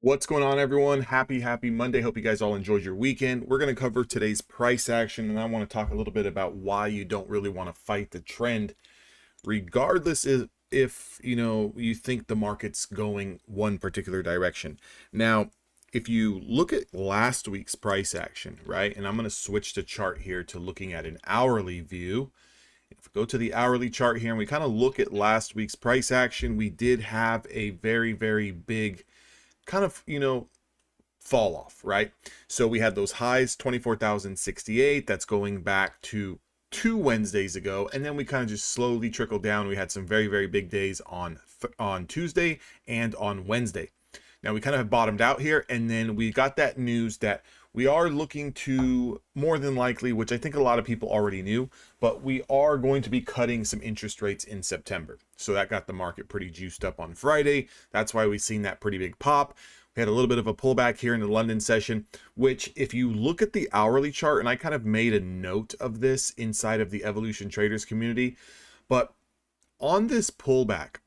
What's going on, everyone? Happy Monday. Hope you guys all enjoyed your weekend. We're going to cover today's price action, and I want to talk a little bit about why you don't really want to fight the trend, regardless if you think the market's going one particular direction. Now, if you look at last week's price action, right, and I'm going to switch the chart here to looking at an hourly view. If we go to the hourly chart here and we kind of look at last week's price action, we did have a very big kind of, fall off, right? So we had those highs, 24,068. That's going back to 2 Wednesdays ago. And then we kind of just slowly trickled down. We had some very big days on Tuesday and on Wednesday. Now we kind of have bottomed out here. And then we got that news that we are looking to, more than likely, which I think a lot of people already knew, but we are going to be cutting some interest rates in September. So that got the market pretty juiced up on Friday. That's why we've seen that pretty big pop. We had a little bit of a pullback here in the London session, which if you look at the hourly chart, and I kind of made a note of this inside of the Evolution Traders community, but on this pullback,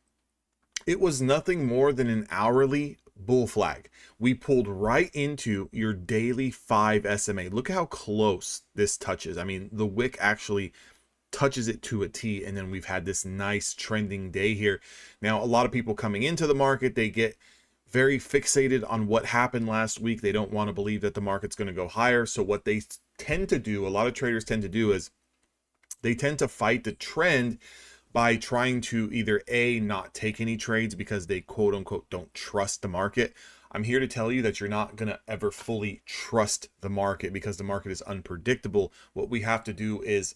it was nothing more than an hourly bull flag. We pulled right into your daily 5 SMA. Look how close this touches. I mean, the wick actually touches it to a T, and then we've had this nice trending day here. Now, a lot of people coming into the market, they get very fixated on what happened last week. They don't want to believe that the market's going to go higher. So what they tend to do, a lot of traders tend to do, is they tend to fight the trend by trying to either not take any trades because they quote unquote don't trust the market. I'm here to tell you that you're not going to ever fully trust the market because the market is unpredictable. What we have to do is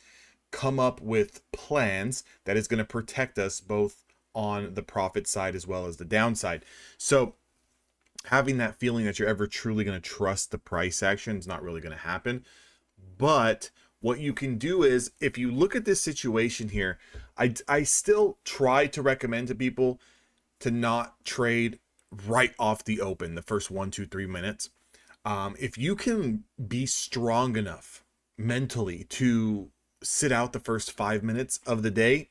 come up with plans that is going to protect us both on the profit side as well as the downside. So having that feeling that you're ever truly going to trust the price action is not really going to happen. But what you can do is, if you look at this situation here, I still try to recommend to people to not trade right off the open the first 1, 2, 3 minutes. If you can be strong enough mentally to sit out the first 5 minutes of the day,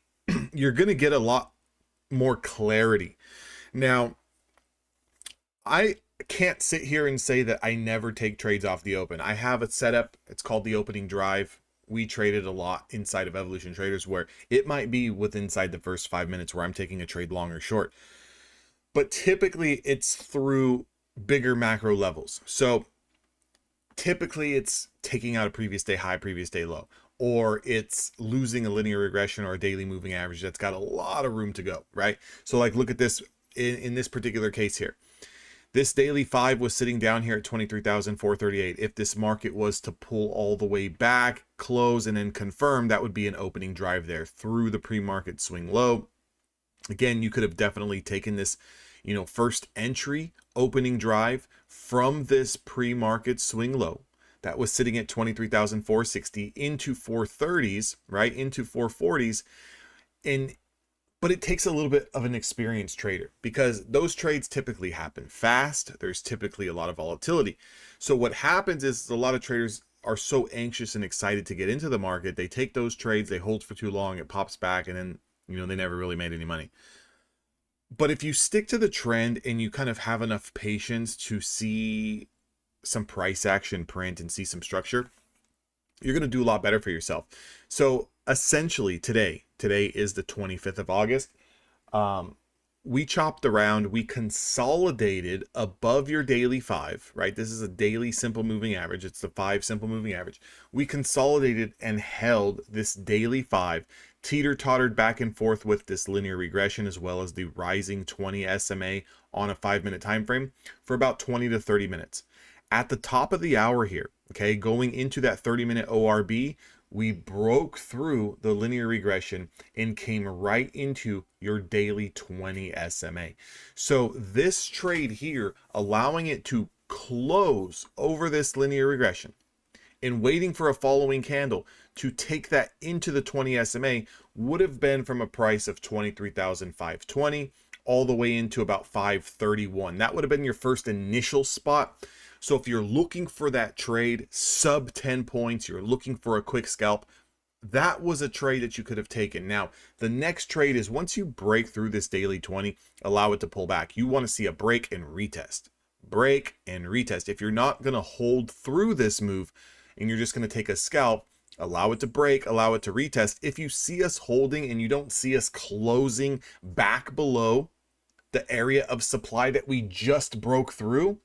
you're going to get a lot more clarity. Now, I can't sit here and say that I never take trades off the open. I have a setup. It's called the opening drive. We traded a lot inside of Evolution Traders where it might be inside the first 5 minutes where I'm taking a trade long or short. But typically it's through bigger macro levels. So typically it's taking out a previous day high, previous day low, or it's losing a linear regression or a daily moving average that's got a lot of room to go, right? So like, look at this in this particular case here. This daily 5 was sitting down here at 23,438. If this market was to pull all the way back, close, and then confirm, that would be an opening drive there through the pre-market swing low. Again, you could have definitely taken this, first entry opening drive from this pre-market swing low that was sitting at 23,460 into 430s, right? Into 440s. But it takes a little bit of an experienced trader because those trades typically happen fast. There's typically a lot of volatility. So what happens is a lot of traders are so anxious and excited to get into the market. They take those trades, they hold for too long, it pops back, and then, they never really made any money. But if you stick to the trend and you kind of have enough patience to see some price action print and see some structure, you're going to do a lot better for yourself. So essentially today is the 25th of August. We chopped around, we consolidated above your daily 5, right? This is a daily simple moving average. It's the 5 simple moving average. We consolidated and held this daily 5, teeter-tottered back and forth with this linear regression as well as the rising 20 SMA on a 5-minute time frame for about 20 to 30 minutes. At the top of the hour here, okay, going into that 30-minute ORB, we broke through the linear regression and came right into your daily 20 SMA. So this trade here, allowing it to close over this linear regression and waiting for a following candle to take that into the 20 SMA, would have been from a price of 23,520 all the way into about 531. That would have been your first initial spot. So if you're looking for that trade sub 10 points, you're looking for a quick scalp, that was a trade that you could have taken. Now, the next trade is once you break through this daily 20, allow it to pull back. You want to see a break and retest. break, and retest. If you're not going to hold through this move and you're just going to take a scalp, allow it to break, allow it to retest. If you see us holding and you don't see us closing back below the area of supply that we just broke through,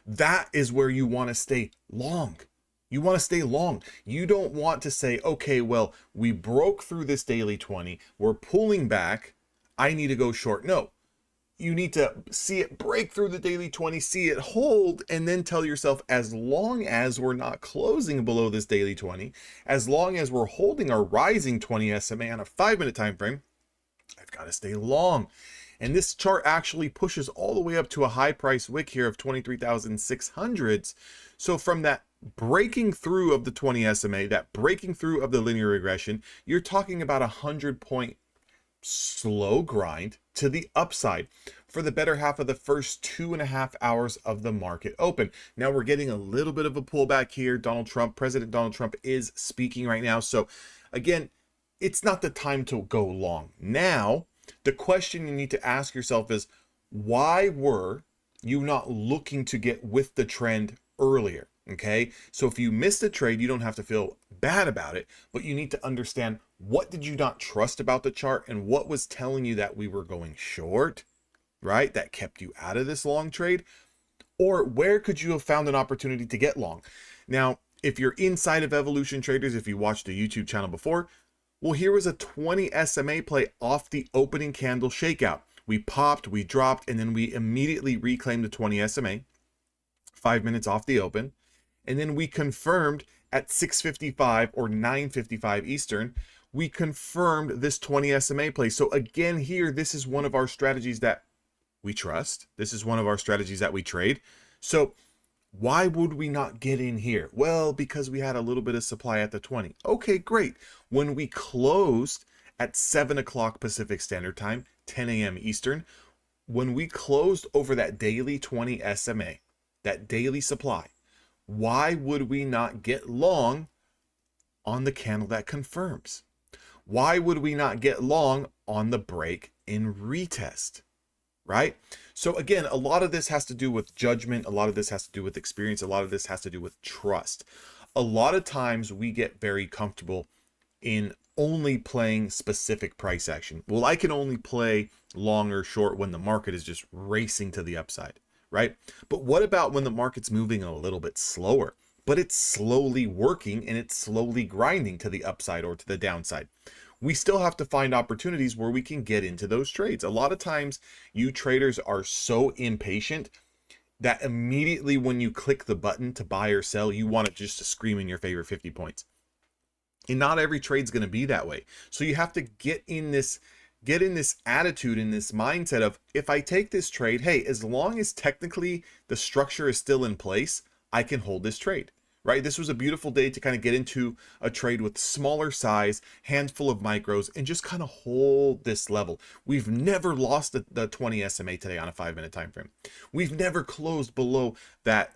that is where you want to stay long. You want to stay long. You don't want to say, okay, well, we broke through this daily 20, we're pulling back, I need to go short. No, you need to see it break through the daily 20, see it hold, and then tell yourself, as long as we're not closing below this daily 20, as long as we're holding our rising 20 SMA on a 5-minute time frame, I've got to stay long. And this chart actually pushes all the way up to a high price wick here of 23,600s. So from that breaking through of the 20 SMA, that breaking through of the linear regression, you're talking about a 100-point slow grind to the upside for the better half of the first 2.5 hours of the market open. Now we're getting a little bit of a pullback here. President Donald Trump is speaking right now. So again, it's not the time to go long. Now, the question you need to ask yourself is, why were you not looking to get with the trend earlier? Okay, so if you missed a trade, you don't have to feel bad about it, but you need to understand, what did you not trust about the chart and what was telling you that we were going short, right? That kept you out of this long trade. Or where could you have found an opportunity to get long? Now, if you're inside of Evolution Traders, if you watched the YouTube channel before, well, here was a 20 SMA play off the opening candle shakeout. We popped, we dropped, and then we immediately reclaimed the 20 SMA, 5 minutes off the open. And then we confirmed at 6:55 or 9:55 Eastern, we confirmed this 20 SMA play. So again, here, this is one of our strategies that we trust. This is one of our strategies that we trade. So why would we not get in here? Well, because we had a little bit of supply at the 20. Okay, great. When we closed at 7 o'clock Pacific Standard Time, 10 a.m. Eastern, when we closed over that daily 20 SMA, that daily supply, why would we not get long on the candle that confirms? Why would we not get long on the break in retest? Right? So again, a lot of this has to do with judgment. A lot of this has to do with experience. A lot of this has to do with trust. A lot of times we get very comfortable in only playing specific price action. Well, I can only play long or short when the market is just racing to the upside, right? But what about when the market's moving a little bit slower, but it's slowly working and it's slowly grinding to the upside or to the downside? We still have to find opportunities where we can get into those trades. A lot of times you traders are so impatient that immediately when you click the button to buy or sell, you want it just to scream in your favor 50 points. And not every trade's going to be that way. So you have to get in this attitude, in this mindset of, if I take this trade, hey, as long as technically the structure is still in place, I can hold this trade. Right? This was a beautiful day to kind of get into a trade with smaller size, handful of micros, and just kind of hold this level. We've never lost the 20 SMA today on a 5-minute time frame. We've never closed below that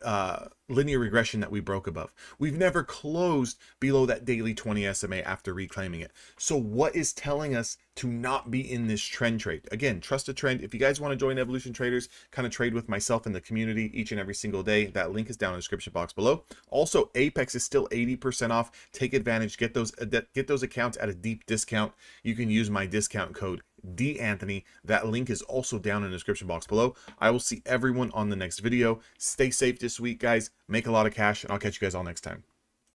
linear regression that we broke above. We've never closed below that daily 20 SMA after reclaiming it. So what is telling us to not be in this trend trade? Again, trust a trend. If you guys want to join Evolution Traders, kind of trade with myself in the community each and every single day, that link is down in the description box below. Also, Apex is still 80% off. Take advantage. Get those accounts at a deep discount. You can use my discount code DAnthony. That link is also down in the description box below. I will see everyone on the next video. Stay safe this week, guys. Make a lot of cash, and I'll catch you guys all next time.